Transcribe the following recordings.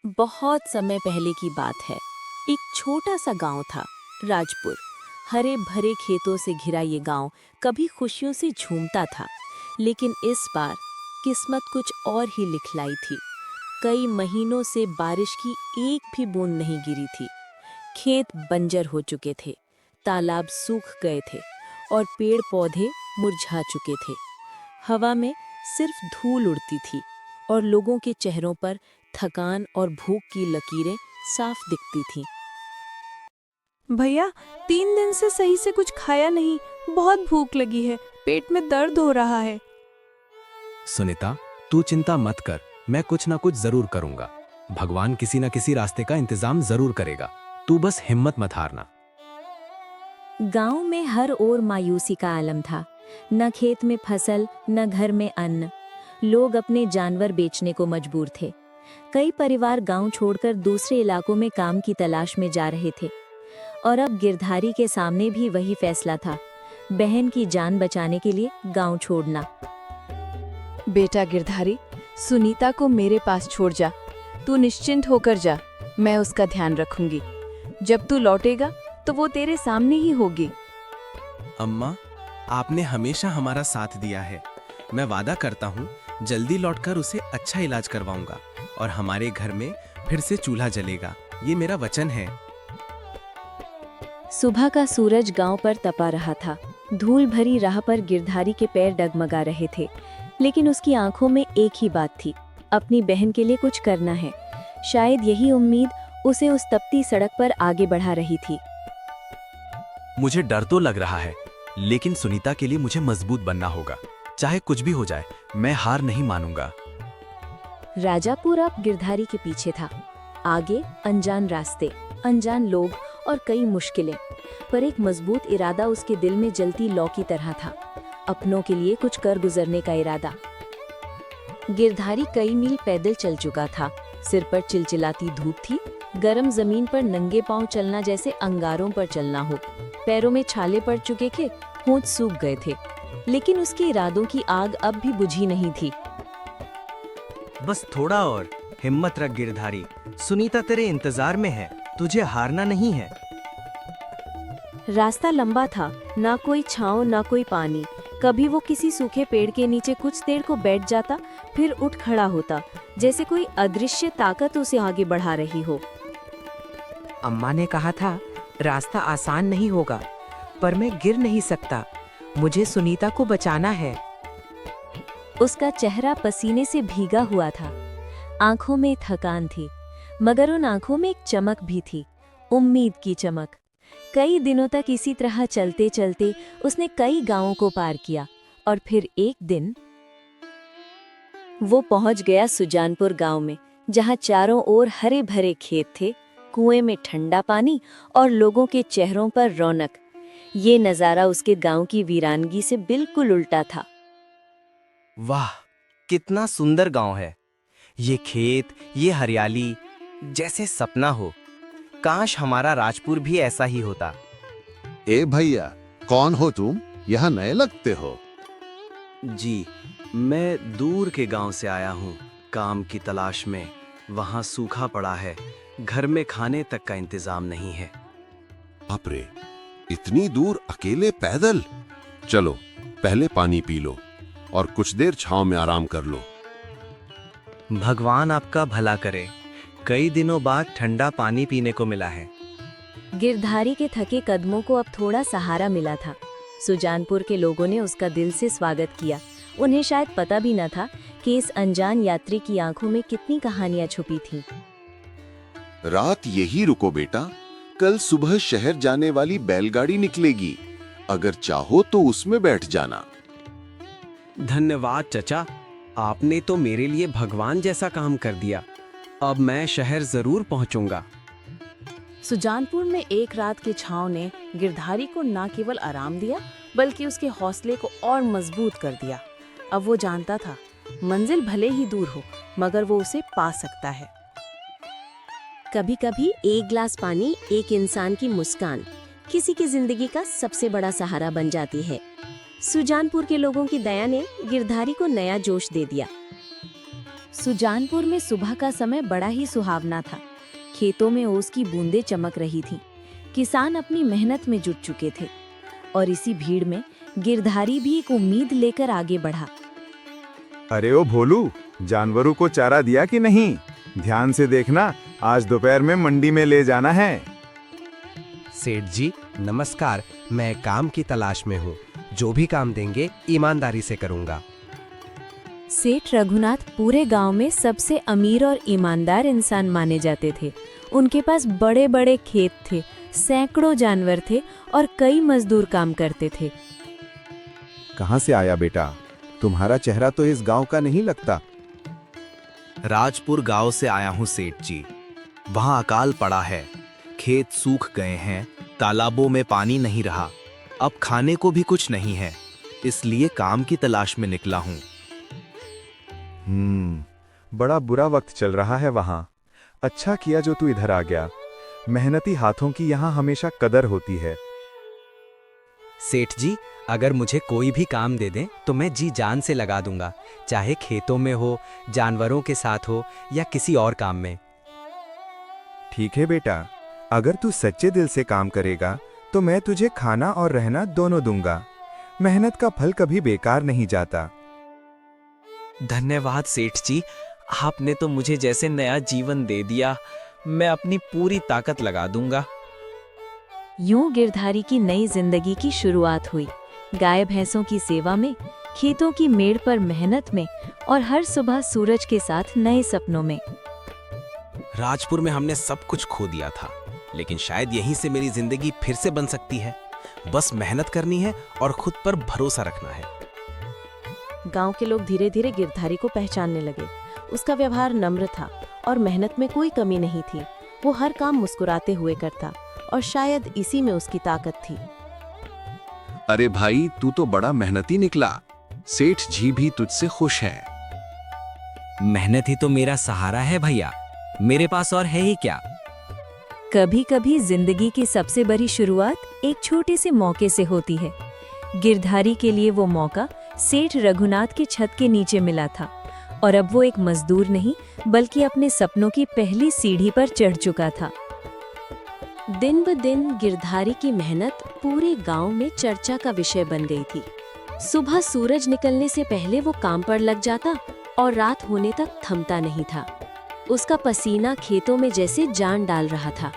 बहुत समय पहले की बात है। एक छोटा सा गांव था, राजपुर। हरे भरे खेतों से घिरा ये गांव कभी खुशियों से झूमता था, लेकिन इस बार किस्मत कुछ और ही लिखलाई थी। कई महीनों से बारिश की एक भी बूंद नहीं गिरी थी। खेत बंजर हो चुके थे, तालाब सूख गए थे और पेड़ पौधे मुरझा चुके थे। हवा में सिर्फ धूल उड़ती थी और लोगों के चेहरों पर थकान और भूख की लकीरें साफ दिखती थीं। भैया, 3 दिन से सही से कुछ खाया नहीं। बहुत भूख लगी है, पेट में दर्द हो रहा है। सुनीता, तू चिंता मत कर, मैं कुछ ना कुछ जरूर करूंगा। भगवान किसी न किसी रास्ते का इंतजाम जरूर करेगा। तू बस हिम्मत मत हारना। गांव में हर ओर मायूसी का आलम था। न खेत में फसल, न घर में अन्न। लोग अपने जानवर बेचने को मजबूर थे। कई परिवार गांव छोड़कर दूसरे इलाकों में काम की तलाश में जा रहे थे। और अब गिरधारी के सामने भी वही फैसला था, बहन की जान बचाने के लिए गांव छोड़ना। बेटा गिरधारी, सुनीता को मेरे पास छोड़ जा। तू निश्चिंत होकर जा, मैं उसका ध्यान रखूंगी। जब तू लौटेगा तो वो तेरे सामने ही होगी। अम्मा, आपने हमेशा हमारा साथ दिया है। मैं वादा करता हूँ जल्दी लौटकर उसे अच्छा इलाज करवाऊंगा और हमारे घर में फिर से चूल्हा जलेगा। ये मेरा वचन है। सुबह का सूरज गांव पर तपा रहा था। धूल भरी राह पर गिरधारी के पैर डगमगा रहे थे, लेकिन उसकी आंखों में एक ही बात थी, अपनी बहन के लिए कुछ करना है। शायद यही उम्मीद उसे उस तपती सड़क पर आगे बढ़ा रही थी। मुझे डर तो लग रहा है, लेकिन सुनीता के लिए मुझे मजबूत बनना होगा। चाहे कुछ भी हो जाए, मैं हार नहीं मानूंगा। राजापुर अब गिरधारी के पीछे था। आगे अनजान रास्ते, अनजान लोग और कई मुश्किलें, पर एक मजबूत इरादा उसके दिल में जलती लौ की तरह था। अपनों के लिए कुछ कर गुजरने का इरादा। गिरधारी कई मील पैदल चल चुका था। सिर पर चिलचिलाती धूप थी। गर्म जमीन पर नंगे पांव चलना जैसे अंगारों पर चलना हो। पैरों में छाले पड़ चुके थे, होंठ सूख गए थे, लेकिन उसके इरादों की आग अब भी बुझी नहीं थी। बस थोड़ा और हिम्मत रख गिरधारी, सुनीता तेरे इंतजार में है, तुझे हारना नहीं है। रास्ता लंबा था, ना कोई छांव ना कोई पानी। कभी वो किसी सूखे पेड़ के नीचे कुछ देर को बैठ जाता, फिर उठ खड़ा होता, जैसे कोई अदृश्य ताकत उसे आगे बढ़ा रही हो। अम्मा ने कहा था रास्ता आसान नहीं होगा, पर मैं गिर नहीं सकता। मुझे सुनीता को बचाना है। उसका चेहरा पसीने से भीगा हुआ था। आंखों में थकान थी, मगर उन आंखों में एक चमक भी थी, उम्मीद की चमक। कई दिनों तक इसी तरह चलते चलते उसने कई गांवों को पार किया, और फिर एक दिन वो पहुंच गया सुजानपुर गांव में, जहां चारों ओर हरे भरे खेत थे, कुएं में ठंडा पानी और लोगों के चेहरों पर रौनक। ये नजारा उसके गांव की वीरानगी से बिल्कुल उल्टा था। वाह, कितना सुंदर गांव है। ये खेत, ये हरियाली, जैसे सपना हो। काश हमारा राजपुर भी ऐसा ही होता। ए भैया, कौन हो तुम? यहाँ नए लगते हो। जी, मैं दूर के गांव से आया हूँ, काम की तलाश में। वहाँ सूखा पड़ा है, घर में खाने तक का इंतजाम नहीं है। बाप रे, इतनी दूर अकेले पैदल? चलो, पहले पानी पी लो और कुछ देर छांव में आराम कर लो। भगवान आपका भला करे। कई दिनों बाद ठंडा पानी पीने को मिला है। गिरधारी के थके कदमों को अब थोड़ा सहारा मिला था। सुजानपुर के लोगों ने उसका दिल से स्वागत किया। उन्हें शायद पता भी न था कि इस अनजान यात्री की आंखों में कितनी कहानियां छुपी थीं। रात यही रुको बेटा, कल सुबह शहर जाने वाली बैलगाड़ी निकलेगी। अगर चाहो तो उसमें बैठ जाना। धन्यवाद चचा, आपने तो मेरे लिए भगवान जैसा काम कर दिया। अब मैं शहर जरूर पहुंचूंगा। सुजानपुर में एक रात की छांव ने गिरधारी को न केवल आराम दिया, बल्कि उसके हौसले को और मजबूत कर दिया। अब वो जानता था, मंजिल भले ही दूर हो, मगर वो उसे पा सकता है। कभी कभी एक गिलास पानी, एक इंसान की मुस्कान किसी की जिंदगी का सबसे बड़ा सहारा बन जाती है। सुजानपुर के लोगों की दया ने गिरधारी को नया जोश दे दिया। सुजानपुर में सुबह का समय बड़ा ही सुहावना था। खेतों में ओस की बूंदें चमक रही थीं। किसान अपनी मेहनत में जुट चुके थे और इसी भीड़ में गिरधारी भी एक उम्मीद लेकर आगे बढ़ा। अरे ओ भोलू, जानवरों को चारा दिया कि नहीं? ध्यान से देखना, आज दोपहर में मंडी में ले जाना है। सेठ जी नमस्कार, मैं काम की तलाश में हूँ। जो भी काम देंगे ईमानदारी से करूँगा। सेठ रघुनाथ पूरे गांव में सबसे अमीर और ईमानदार इंसान माने जाते थे। उनके पास बड़े बड़े खेत थे, सैकड़ों जानवर थे और कई मजदूर काम करते थे। कहाँ से आया बेटा? तुम्हारा चेहरा तो इस गांव का नहीं लगता। राजपुर गांव से आया हूँ सेठ जी। वहाँ अकाल पड़ा है, खेत सूख गए हैं, तालाबों में पानी नहीं रहा, अब खाने को भी कुछ नहीं है, इसलिए काम की तलाश में निकला हूँ। बड़ा बुरा वक्त चल रहा है वहाँ। अच्छा किया जो तू इधर आ गया। मेहनती हाथों की यहाँ हमेशा कदर होती है। सेठ जी अगर मुझे कोई भी काम दे दें तो मैं जी जान से लगा दूंगा, चाहे खेतों में हो, जानवरों के साथ हो या किसी और काम में। ठीक है बेटा, अगर तू सच्चे दिल से काम करेगा तो मैं तुझे खाना और रहना दोनों दूंगा। मेहनत का फल कभी बेकार नहीं जाता। धन्यवाद सेठ जी, आपने तो मुझे जैसे नया जीवन दे दिया। मैं अपनी पूरी ताकत लगा दूंगा। यूं गिरधारी की नई जिंदगी की शुरुआत हुई। गाय भैंसों की सेवा में, खेतों की मेड़ पर मेहनत में और हर सुबह सूरज के साथ नए सपनों में। राजपुर में हमने सब कुछ खो दिया था, लेकिन शायद यहीं से मेरी जिंदगी फिर से बन सकती है। बस मेहनत करनी है और खुद पर भरोसा रखना है। गांव के लोग धीरे धीरे गिरधारी को पहचानने लगे। उसका व्यवहार नम्र था और मेहनत में कोई कमी नहीं थी। वो हर काम मुस्कुराते हुए करता और शायद इसी में उसकी ताकत थी। अरे भाई, तू तो बड़ा मेहनती निकला। सेठ जी भी तुझसे खुश है। मेहनत ही तो मेरा सहारा है भैया, मेरे पास और है ही क्या। कभी कभी जिंदगी की सबसे बड़ी शुरुआत एक छोटे से मौके से होती है। गिरधारी के लिए वो मौका सेठ रघुनाथ के छत के नीचे मिला था और अब वो एक मजदूर नहीं बल्कि अपने सपनों की पहली सीढ़ी पर चढ़ चुका था। दिन ब दिन गिरधारी की मेहनत पूरे गांव में चर्चा का विषय बन गई थी। सुबह सूरज निकलने से पहले वो काम पर लग जाता और रात होने तक थमता नहीं था। उसका पसीना खेतों में जैसे जान डाल रहा था।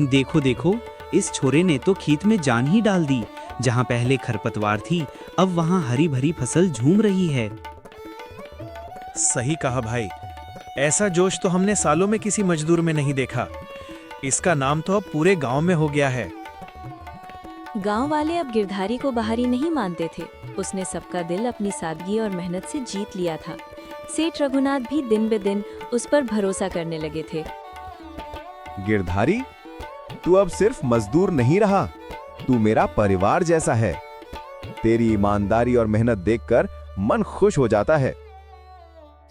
देखो देखो, इस छोरे ने तो खेत में जान ही डाल दी। जहाँ पहले खरपतवार थी, अब वहाँ हरी भरी फसल झूम रही है। सही कहा भाई, ऐसा जोश तो हमने सालों में किसी मजदूर में नहीं देखा। इसका नाम तो अब पूरे गांव में हो गया है। गांव वाले अब गिरधारी को बाहरी नहीं मानते थे। उसने सबका दिल अपनी सादगी और मेहनत से जीत लिया था। सेठ रघुनाथ भी दिन ब दिन उस पर भरोसा करने लगे थे। गिरधारी, तू अब सिर्फ मजदूर नहीं रहा, तू मेरा परिवार जैसा है। तेरी ईमानदारी और मेहनत देखकर मन खुश हो जाता है।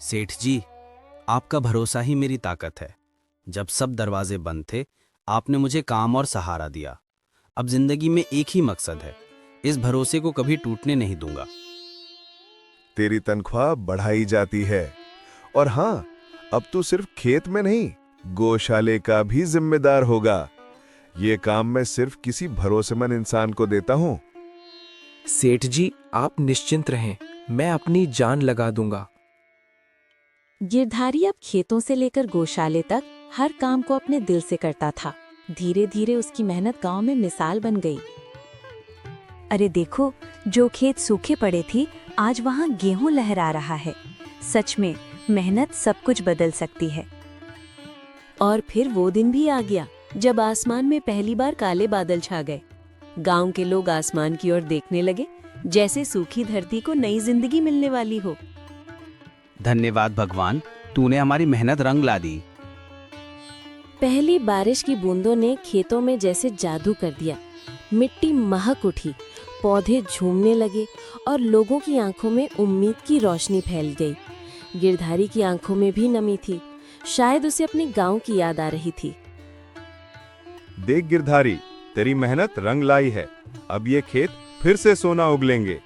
सेठ जी, आपका भरोसा ही मेरी ताकत है। जब सब दरवाजे बंद थे, आपने मुझे काम और सहारा दिया। अब जिंदगी में एक ही मकसद है, इस भरोसे को कभी टूटने नहीं दूंगा। तेरी तनख्वाह बढ़ाई जाती है और हाँ, अब तू सिर्फ खेत में नहीं, गौशाले का भी जिम्मेदार होगा। ये काम मैं सिर्फ किसी भरोसेमंद इंसान को देता हूँ। सेठ जी आप निश्चिंत रहें, मैं अपनी जान लगा दूंगा। गिरधारी अब खेतों से लेकर गौशाले तक हर काम को अपने दिल से करता था। धीरे धीरे उसकी मेहनत गांव में मिसाल बन गई। अरे देखो, जो खेत सूखे पड़े थी, आज वहाँ गेहूं लहरा रहा है। सच में मेहनत सब कुछ बदल सकती है। और फिर वो दिन भी आ गया जब आसमान में पहली बार काले बादल छा गए। गांव के लोग आसमान की ओर देखने लगे, जैसे सूखी धरती को नई जिंदगी मिलने वाली हो। धन्यवाद भगवान, तूने हमारी मेहनत रंग ला दी। पहली बारिश की बूंदों ने खेतों में जैसे जादू कर दिया। मिट्टी महक उठी, पौधे झूमने लगे और लोगों की आंखों में उम्मीद की रोशनी फैल गई। गिरधारी की आंखों में भी नमी थी, शायद उसे अपने गांव की याद आ रही थी। देख गिरधारी, तेरी मेहनत रंग लाई है। अब ये खेत फिर से सोना उगलेंगे।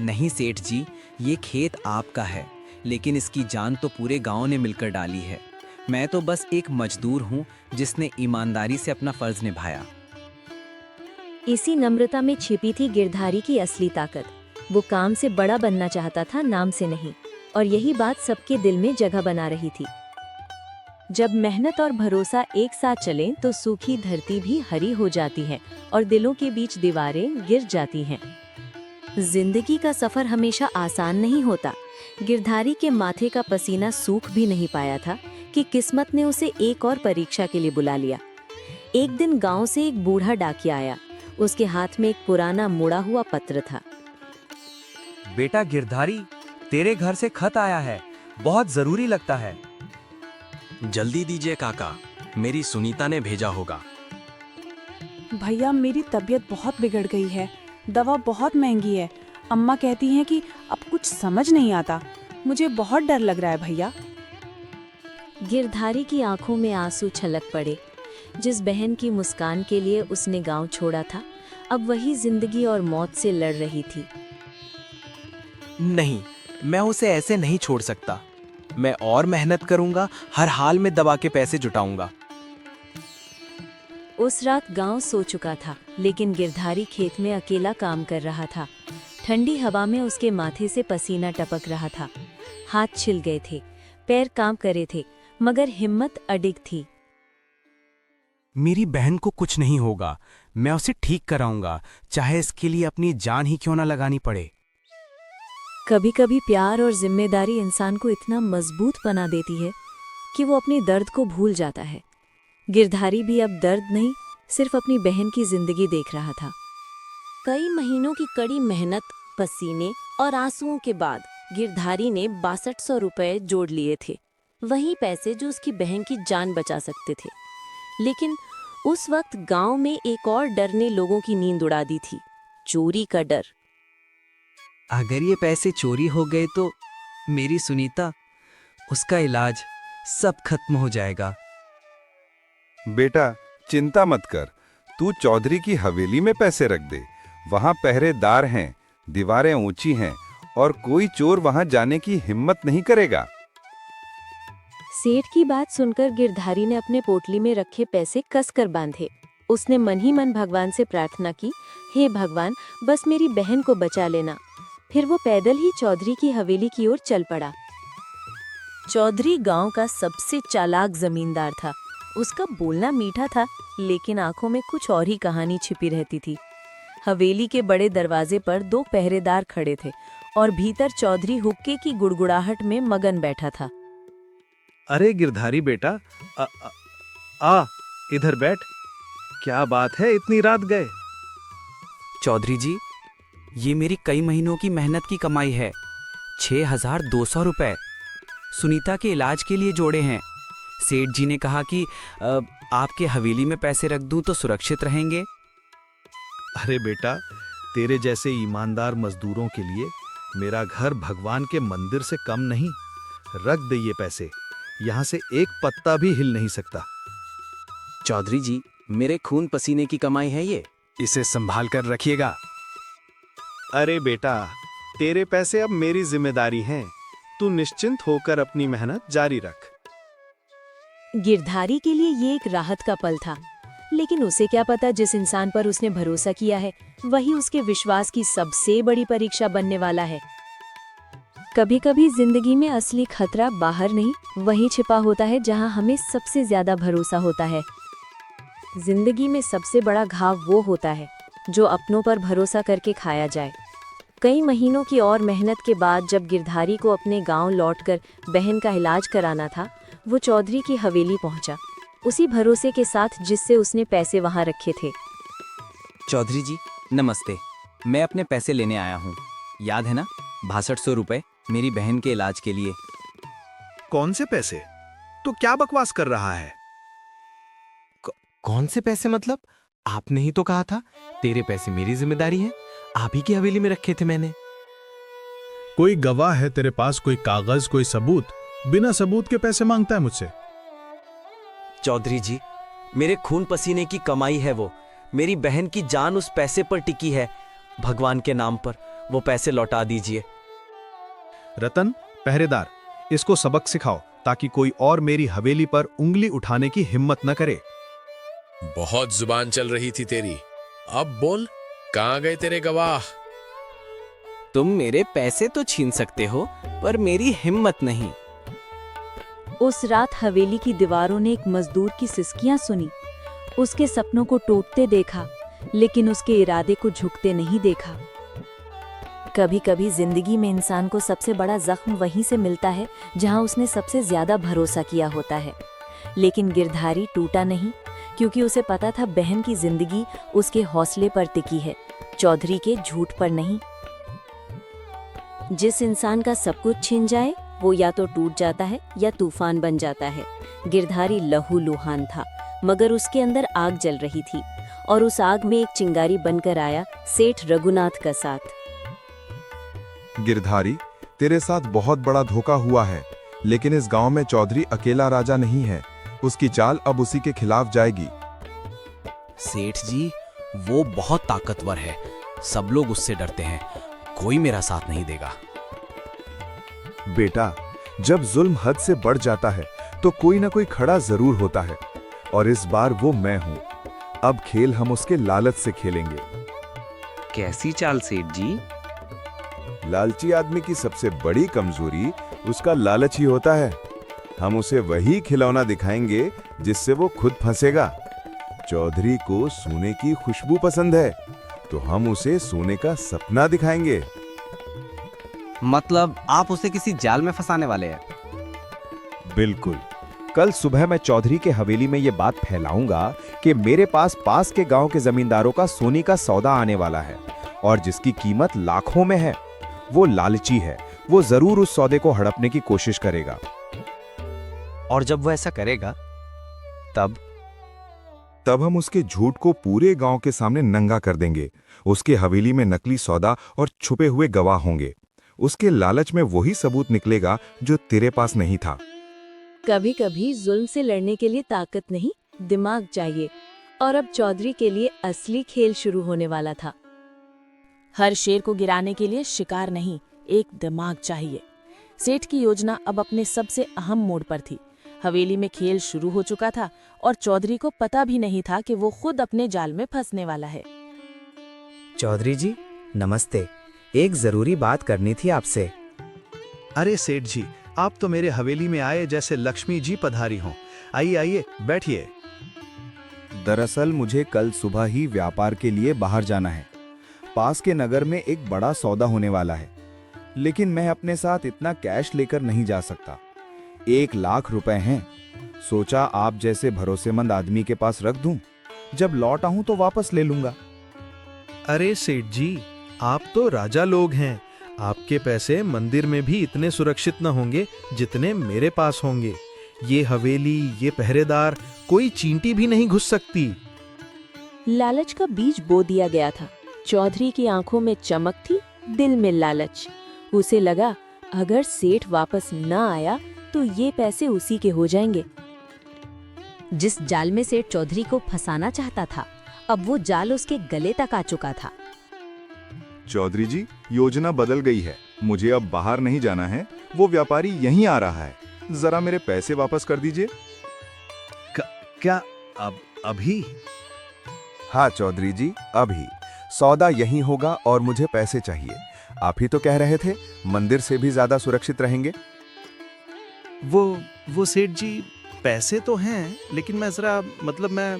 नहीं सेठ जी, ये खेत आपका है, लेकिन इसकी जान तो पूरे गांव ने मिलकर डाली है। मैं तो बस एक मजदूर हूँ जिसने ईमानदारी से अपना फर्ज निभाया। इसी नम्रता में छिपी थी गिरधारी की असली ताकत। वो काम से बड़ा बनना चाहता था, नाम से नहीं, और यही बात सबके दिल में जगह बना रही थी। जब मेहनत और भरोसा एक साथ चलें तो सूखी धरती भी हरी हो जाती है और दिलों के बीच दीवारें गिर जाती हैं। जिंदगी का सफर हमेशा आसान नहीं होता। गिरधारी के माथे का पसीना सूख भी नहीं पाया था कि किस्मत ने उसे एक और परीक्षा के लिए बुला लिया। एक दिन गांव से एक बूढ़ा डाकिया आया। उसके हाथ में एक पुराना मुड़ा हुआ पत्र था। बेटा गिरधारी, तेरे घर से खत आया है, बहुत जरूरी लगता है। जल्दी दीजिए काका, मेरी सुनीता ने भेजा होगा। भैया, मेरी तबीयत बहुत बिगड़ गई है। दवा बहुत महंगी है। अम्मा कहती हैं कि अब कुछ समझ नहीं आता। मुझे बहुत डर लग रहा है भैया। गिरधारी की आंखों में आंसू छलक पड़े। जिस बहन की मुस्कान के लिए उसने गांव छोड़ा था, अब वही जिंदगी और मौत से लड़ रही थी। नहीं, मैं उसे ऐसे नहीं छोड़ सकता। मैं और मेहनत करूंगा, हर हाल में दबा के पैसे जुटाऊंगा। उस रात गांव सो चुका था, लेकिन गिरधारी खेत में अकेला काम कर रहा था। ठंडी हवा में उसके माथे से पसीना टपक रहा था। हाथ छिल गए थे, पैर काम करे थे, मगर हिम्मत अडिग थी। मेरी बहन को कुछ नहीं होगा, मैं उसे ठीक कराऊंगा, चाहे इसके लिए अपनी जान ही क्यों ना लगानी पड़े। कभी कभी प्यार और जिम्मेदारी इंसान को इतना मजबूत बना देती है कि वो अपने दर्द को भूल जाता है। गिरधारी भी अब दर्द नहीं, सिर्फ अपनी बहन की जिंदगी देख रहा था। कई महीनों की कड़ी मेहनत, पसीने और आंसुओं के बाद गिरधारी ने 6200 रुपए जोड़ लिए थे। वही पैसे जो उसकी बहन की जान बचा सकते थे। लेकिन उस वक्त गांव में एक और डर ने लोगों की नींद उड़ा दी थी, चोरी का डर। अगर ये पैसे चोरी हो गए तो मेरी सुनीता, उसका इलाज सब खत्म हो जाएगा। बेटा चिंता मत कर, तू चौधरी की हवेली में पैसे रख दे। वहां पहरेदार हैं, दीवारें ऊंची हैं और कोई चोर वहां जाने की हिम्मत नहीं करेगा। सेठ की बात सुनकर गिरधारी ने अपने पोटली में रखे पैसे कसकर बांधे। उसने मन ही मन भगवान से प्रार्थना की, हे भगवान, बस मेरी बहन को बचा लेना। फिर वो पैदल ही चौधरी की हवेली की ओर चल पड़ा। चौधरी गांव का सबसे चालाक जमींदार था। उसका बोलना मीठा था, लेकिन आंखों में कुछ और ही कहानी छिपी रहती थी। हवेली के बड़े दरवाजे पर 2 पहरेदार खड़े थे और भीतर चौधरी हुक्के की गुड़गुड़ाहट में मगन बैठा था। अरे गिरधारी बेटा, आ इधर बैठ। क्या बात है, इतनी रात गए? चौधरी जी, ये मेरी कई महीनों की मेहनत की कमाई है। 6200 रुपए सुनीता के इलाज के लिए जोड़े हैं। सेठ जी ने कहा कि आपके हवेली में पैसे रख दूं तो सुरक्षित रहेंगे। अरे बेटा, तेरे जैसे ईमानदार मजदूरों के लिए मेरा घर भगवान के मंदिर से कम नहीं। रख दे ये पैसे, यहाँ से एक पत्ता भी हिल नहीं सकता। चौधरी जी, मेरे खून पसीने की कमाई है ये, इसे संभाल कर रखिएगा। अरे बेटा, तेरे पैसे अब मेरी जिम्मेदारी हैं। तू निश्चिंत होकर अपनी मेहनत जारी रख। गिरधारी के लिए ये एक राहत का पल था, लेकिन उसे क्या पता जिस इंसान पर उसने भरोसा किया है वही उसके विश्वास की सबसे बड़ी परीक्षा बनने वाला है। कभी कभी जिंदगी में असली खतरा बाहर नहीं, वहीं छिपा होता है जहां हमें सबसे ज्यादा भरोसा होता है। जिंदगी में सबसे बड़ा घाव वो होता है जो अपनों पर भरोसा करके खाया जाए। कई महीनों की और मेहनत के बाद जब गिरधारी को अपने गांव लौटकर बहन का इलाज कराना था, वो चौधरी की हवेली पहुंचा, उसी भरोसे के साथ जिससे उसने पैसे वहां रखे थे। चौधरी जी नमस्ते, मैं अपने पैसे लेने आया हूँ। याद है ना, 6200 रुपए मेरी बहन के इलाज के लिए। कौन से पैसे? तो क्या बकवास कर रहा है? कौन से पैसे मतलब? आपने ही तो कहा था तेरे पैसे मेरी जिम्मेदारी है। आप ही की हवेली में रखे थे मैंने। कोई गवाह है तेरे पास? कोई कागज, कोई सबूत? बिना सबूत के पैसे मांगता है मुझसे? चौधरी जी, मेरे खून पसीने की कमाई है वो। मेरी बहन की जान उस पैसे पर टिकी है। भगवान के नाम पर वो पैसे लौटा दीजिए। रतन, पहरेदार, इसको सबक सिखाओ ताकि कोई और मेरी हवेली पर उंगली उठाने की हिम्मत न करे। बहुत जुबान चल रही थी तेरी, अब बोल, कहाँ गए तेरे गवाह? तुम मेरे पैसे तो छीन सकते हो, पर मेरी हिम्मत नहीं। उस रात हवेली की दीवारों ने एक मजदूर की सिसकियां सुनी। उसके सपनों को टूटते देखा, लेकिन उसके इरादे को झुकते नहीं देखा। कभी कभी जिंदगी में इंसान को सबसे बड़ा जख्म वहीं से मिलता है जहां उसने सबसे ज्यादा भरोसा किया होता है। लेकिन गिरधारी टूटा नहीं, क्योंकि उसे पता था बहन की जिंदगी उसके हौसले पर टिकी है, चौधरी के झूठ पर नहीं। जिस इंसान का सब कुछ छिन जाए वो या तो टूट जाता है या तूफान बन जाता है। गिरधारी लहूलुहान था, मगर उसके अंदर आग जल रही थी, और उस आग में एक चिंगारी बनकर आया सेठ रघुनाथ का साथ। गिरधारी, तेरे साथ बहुत बड़ा धोखा हुआ है, लेकिन इस गांव में चौधरी अकेला राजा नहीं है। उसकी चाल अब उसी के खिलाफ जाएगी। सेठ जी, वो बहुत ताकतवर है, सब लोग उससे डरते हैं, कोई मेरा साथ नहीं देगा। बेटा, जब जुल्म हद से बढ़ जाता है तो कोई ना कोई खड़ा जरूर होता है, और इस बार वो मैं हूं। अब खेल हम उसके लालच से खेलेंगे। कैसी चाल सेठ जी? लालची आदमी की सबसे बड़ी कमजोरी उसका लालच ही होता है। हम उसे वही खिलौना दिखाएंगे जिससे वो खुद फंसेगा। चौधरी को सोने की खुशबू पसंद है, तो हम उसे सोने का सपना दिखाएंगे। मतलब आप उसे किसी जाल में फंसाने वाले हैं? बिल्कुल। कल सुबह मैं चौधरी के हवेली में ये बात फैलाऊंगा कि मेरे पास के गांव के जमींदारों का सोने का सौदा आने वाला है, और जिसकी कीमत लाखों में है। वो लालची है, वो जरूर उस सौदे को हड़पने की कोशिश करेगा। और जब वो ऐसा करेगा, तब हम उसके झूठ को पूरे गांव के सामने नंगा कर देंगे। उसके हवेली में नकली सौदा और छुपे हुए गवाह होंगे। उसके लालच में वही सबूत निकलेगा जो तेरे पास नहीं था। कभी कभी जुल्म से लड़ने के लिए ताकत नहीं, दिमाग चाहिए, और अब चौधरी के लिए असली खेल शुरू होने वाला था। हर शेर को गिराने के लिए शिकार नहीं, एक दिमाग चाहिए। सेठ की योजना अब अपने सबसे अहम मोड़ पर थी। हवेली में खेल शुरू हो चुका था, और चौधरी को पता भी नहीं था कि वो खुद अपने जाल में फंसने वाला है। चौधरी जी, नमस्ते। एक जरूरी बात करनी थी आपसे। अरे सेठ जी, आप तो मेरे हवेली में आए जैसे लक्ष्मी जी पधारी हों। आइए आइए, बैठिए। दरअसल मुझे कल सुबह ही व्यापार के लिए बाहर जाना है। पास के नगर में एक बड़ा सौदा होने वाला है, लेकिन मैं अपने साथ इतना कैश लेकर नहीं जा सकता। 1 लाख रुपए हैं। सोचा आप जैसे भरोसेमंद आदमी के पास रख दूं, जब लौट आऊं तो वापस ले लूंगा। अरे सेठ जी, आप तो राजा लोग हैं। आपके पैसे मंदिर में भी इतने सुरक्षित न होंगे जितने मेरे पास होंगे। ये हवेली, ये पहरेदार, कोई चींटी भी नहीं घुस सकती। लालच का बीज बो दिया गया था। चौधरी की आंखों में चमक थी, दिल में लालच। उसे लगा अगर सेठ वापस न आया तो ये पैसे उसी के हो जाएंगे। जिस जाल में सेठ चौधरी को फंसाना चाहता था, अब वो जाल उसके गले तक आ चुका था। चौधरी जी, योजना बदल गई है। मुझे अब बाहर नहीं जाना है। वो व्यापारी यहीं आ रहा है। जरा मेरे पैसे वापस कर दीजिए। क्या अभी? हाँ चौधरी जी, अभी। सौदा यहीं होगा और मुझे पैसे चाहिए। आप ही तो कह रहे थे मंदिर से भी ज्यादा सुरक्षित रहेंगे। वो सेठ जी, पैसे तो हैं, लेकिन मैं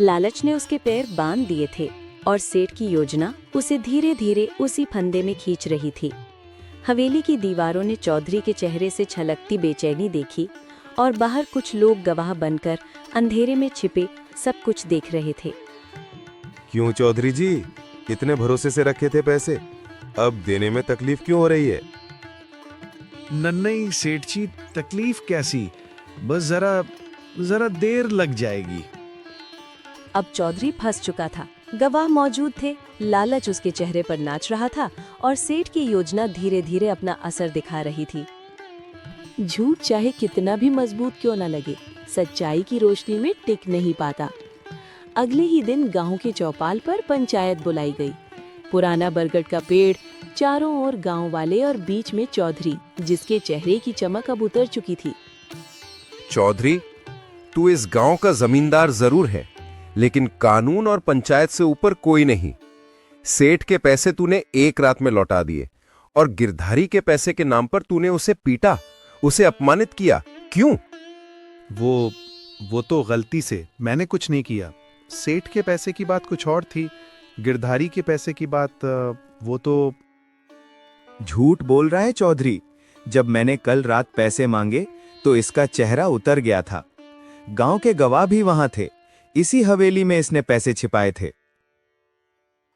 लालच ने उसके पैर बांध दिए थे, और सेठ की योजना उसे धीरे धीरे उसी फंदे में खींच रही थी। हवेली की दीवारों ने चौधरी के चेहरे से छलकती बेचैनी देखी, और बाहर कुछ लोग गवाह बनकर अंधेरे में छिपे सब कुछ देख रहे थे। क्यों चौधरी जी, इतने भरोसे से रखे थे पैसे, अब देने में तकलीफ क्यों हो रही है? नहीं सेठ जी, तकलीफ कैसी, बस जरा देर लग जाएगी। अब चौधरी फंस चुका था। गवाह मौजूद थे, लालच उसके चेहरे पर नाच रहा था, और सेठ की योजना धीरे धीरे अपना असर दिखा रही थी। झूठ चाहे कितना भी मजबूत क्यों न लगे, सच्चाई की रोशनी में टिक नहीं पाता। अगले ही दिन गांव के चौपाल पर पंचायत बुलाई गई। पुराना बरगद का पेड़ चारों ओर गांव वाले और बीच में चौधरी, जिसके चेहरे की चमक अब उतर चुकी थी। चौधरी, तू इस गांव का जमींदार जरूर है, लेकिन कानून और पंचायत से ऊपर कोई नहीं। सेठ के पैसे तूने एक रात में लौटा दिए और गिरधारी के पैसे के नाम पर तूने उसे पीटा, उसे अपमानित किया। क्यों? वो तो गलती से, मैंने कुछ नहीं किया। सेठ के पैसे की बात कुछ और थी, गिरधारी के पैसे की बात वो तो। झूठ बोल रहा है चौधरी। जब मैंने कल रात पैसे मांगे तो इसका चेहरा उतर गया था। गांव के गवाह भी वहां थे। इसी हवेली में इसने पैसे छिपाए थे।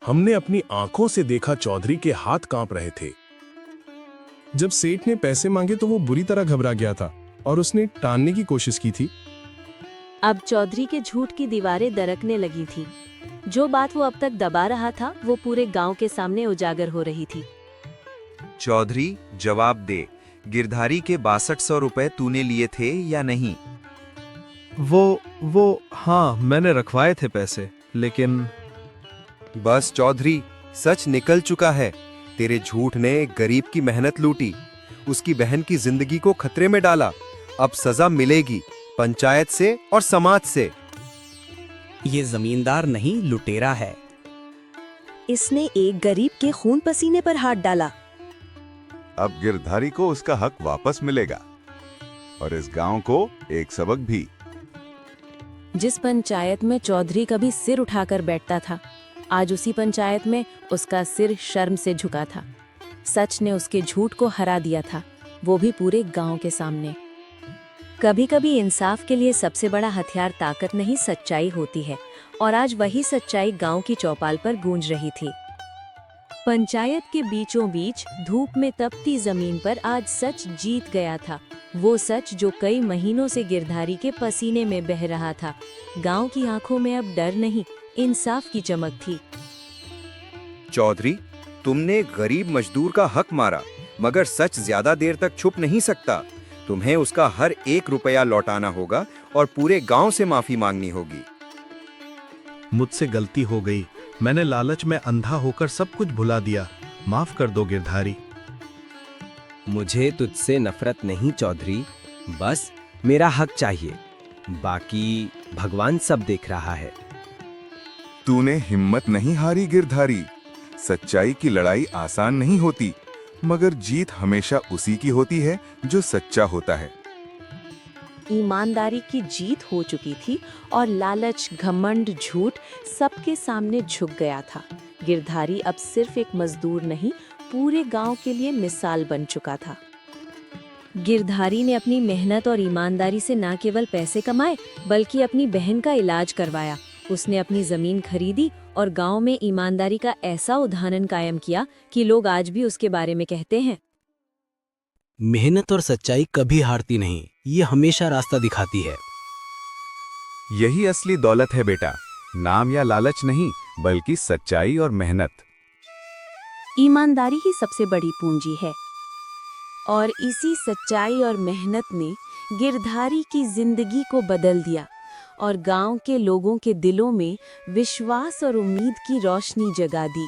हमने अपनी आंखों से देखा, चौधरी के हाथ कांप रहे थे। जब सेठ ने पैसे मांगे तो वो बुरी तरह घबरा गया था और उसने टालने की कोशिश की थी। अब चौधरी के झूठ की दीवारें दरकने लगी थी। जो बात वो अब तक दबा रहा था, वो पूरे गांव के सामने उजागर हो रही थी। चौधरी, जवाब दे, गिरधारी के 6200 रुपए तूने लिए थे या नहीं? वो हाँ, मैंने रखवाए थे पैसे, लेकिन। बस चौधरी, सच निकल चुका है। तेरे झूठ ने एक गरीब की मेहनत लूटी, उसकी बहन की जिंदगी को खतरे में डाला। अब सजा मिलेगी, पंचायत से और समाज से। ये जमींदार नहीं, लुटेरा है। इसने एक गरीब के खून पसीने पर हाथ डाला। अब गिरधारी को उसका हक वापस मिलेगा और इस गांव को एक सबक भी। जिस पंचायत में चौधरी कभी सिर उठाकर बैठता था, आज उसी पंचायत में उसका सिर शर्म से झुका था। सच ने उसके झूठ को हरा दिया था, वो भी पूरे गांव के सामने। कभी कभी इंसाफ के लिए सबसे बड़ा हथियार ताकत नहीं, सच्चाई होती है, और आज वही सच्चाई गांव की चौपाल पर गूंज रही थी। पंचायत के बीचों बीच धूप में तपती जमीन पर आज सच जीत गया था। वो सच जो कई महीनों से गिरधारी के पसीने में बह रहा था। गांव की आंखों में अब डर नहीं, इंसाफ की चमक थी। चौधरी, तुमने गरीब मजदूर का हक मारा, मगर सच ज्यादा देर तक छुप नहीं सकता। तुम्हें उसका हर 1 रुपया लौटाना होगा और पूरे गांव से माफी मांगनी होगी। मुझसे गलती हो गई, मैंने लालच में अंधा होकर सब कुछ भुला दिया। माफ कर दो गिरधारी। मुझे तुझसे नफरत नहीं चौधरी, बस मेरा हक चाहिए। बाकी भगवान सब देख रहा है। तूने हिम्मत नहीं हारी गिरधारी। सच्चाई की लड़ाई आसान नहीं होती, मगर जीत हमेशा उसी की होती है जो सच्चा होता है। ईमानदारी की जीत हो चुकी थी और लालच, घमंड, झूठ सबके सामने झुक गया था। गिरधारी अब सिर्फ एक मजदूर नहीं, पूरे गांव के लिए मिसाल बन चुका था। गिरधारी ने अपनी मेहनत और ईमानदारी से न केवल पैसे कमाए, बल्कि अपनी बहन का इलाज करवाया। उसने अपनी जमीन खरीदी और गांव में ईमानदारी का ऐसा उदाहरण कायम किया कि लोग आज भी उसके बारे में कहते हैं, मेहनत और सच्चाई कभी हारती नहीं, ये हमेशा रास्ता दिखाती है। यही असली दौलत है बेटा, नाम या लालच नहीं, बल्कि सच्चाई और मेहनत। ईमानदारी ही सबसे बड़ी पूंजी है, और इसी सच्चाई और मेहनत ने गिरधारी की जिंदगी को बदल दिया और गांव के लोगों के दिलों में विश्वास और उम्मीद की रोशनी जगा दी।